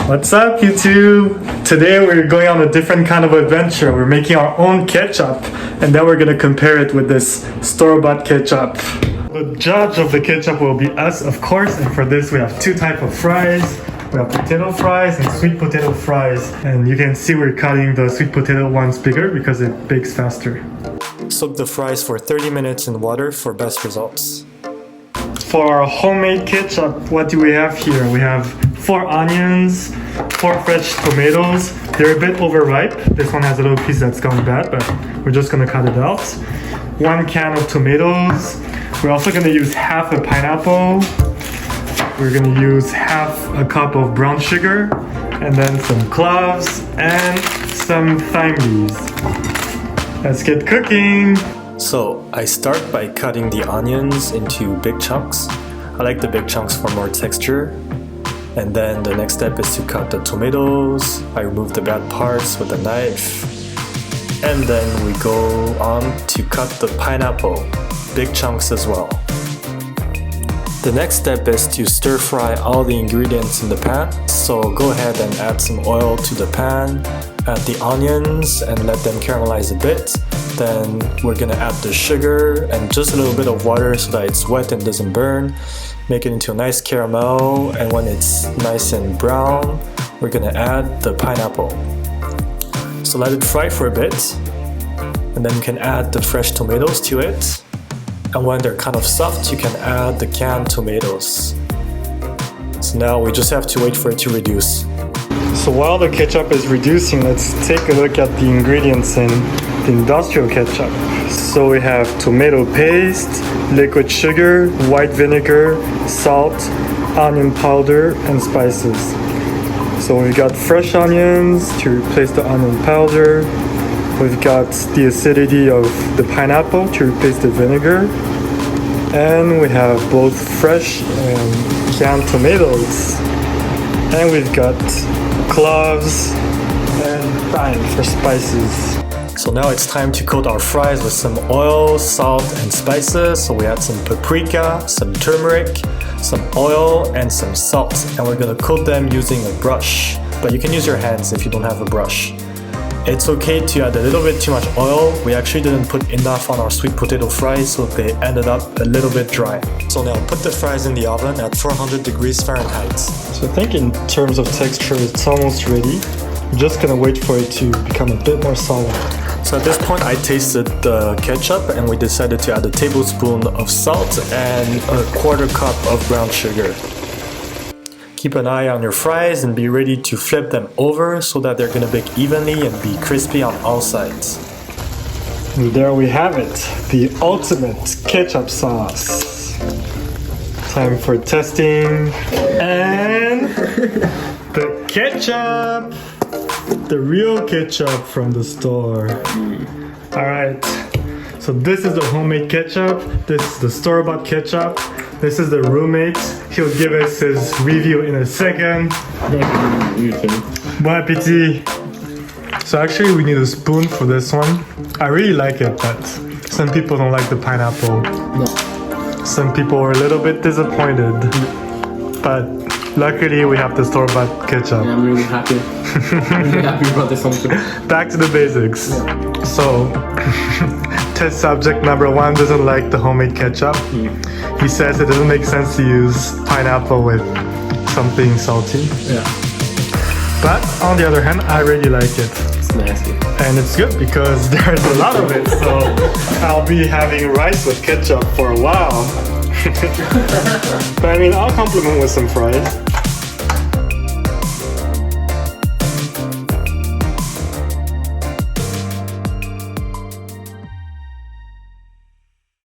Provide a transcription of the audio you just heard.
What's up, YouTube? Today we're going on a different kind of adventure. We're making our own ketchup and then we're gonna compare it with this store-bought ketchup. The judge of the ketchup will be us, of course, and for this we have two types of fries. We have potato fries and sweet potato fries, and you can see we're cutting the sweet potato ones bigger because it bakes faster. Soak the fries for 30 minutes in water for best results. For our homemade ketchup, what do we have here? We have 4 onions, 4 fresh tomatoes. They're a bit overripe. This one has a little piece that's gone bad, but we're just gonna cut it out. 1 can of tomatoes. We're also gonna use half a pineapple. We're gonna use half a cup of brown sugar, and then some cloves and some thyme leaves. Let's get cooking! So I start by cutting the onions into big chunks. I like the big chunks for more texture. And then the next step is to cut the tomatoes. I remove the bad parts with a knife. And then we go on to cut the pineapple, big chunks as well. The next step is to stir fry all the ingredients in the pan. So go ahead and add some oil to the pan, add the onions and let them caramelize a bit. Then we're gonna add the sugar and just a little bit of water so that it's wet and doesn't burn. Make it into a nice caramel, and when it's nice and brown, we're gonna add the pineapple. So let it fry for a bit, and then you can add the fresh tomatoes to it. And when they're kind of soft, you can add the canned tomatoes. So now we just have to wait for it to reduce. So while the ketchup is reducing, let's take a look at the ingredients in the industrial ketchup. So we have tomato paste, liquid sugar, white vinegar, salt, onion powder, and spices. So we've got fresh onions to replace the onion powder. We've got the acidity of the pineapple to replace the vinegar. And we have both fresh and canned tomatoes. And we've got cloves and thyme for spices. So now it's time to coat our fries with some oil, salt, and spices. So we add some paprika, some turmeric, some oil, and some salt. And we're gonna coat them using a brush. But you can use your hands if you don't have a brush. It's okay to add a little bit too much oil. We actually didn't put enough on our sweet potato fries, so they ended up a little bit dry. So now put the fries in the oven at 400 degrees Fahrenheit. So I think in terms of texture, it's almost ready. I'm just gonna wait for it to become a bit more solid. So at this point I tasted the ketchup and we decided to add a tablespoon of salt and a 1/4 cup of brown sugar. Keep an eye on your fries and be ready to flip them over so that they're gonna bake evenly and be crispy on all sides. And there we have it, the ultimate ketchup sauce. Time for testing. And the ketchup! The real ketchup from the store. Alright, so this is the homemade ketchup. This is the store-bought ketchup. This is the roommate. He'll give us his review in a second. Bon appetit. So actually we need a spoon for this one. I really like it, but some people don't like the pineapple. No. Some people were a little bit disappointed. But luckily we have the store-bought ketchup. Yeah, I'm really happy. I'm really happy about this one too. Back to the basics. Yeah. So, test subject number 1 doesn't like the homemade ketchup. He says it doesn't make sense to use pineapple with something salty. Yeah. But on the other hand, I really like it. It's nasty. And it's good because there's a lot of it, so I'll be having rice with ketchup for a while. But I mean, I'll compliment with some fries.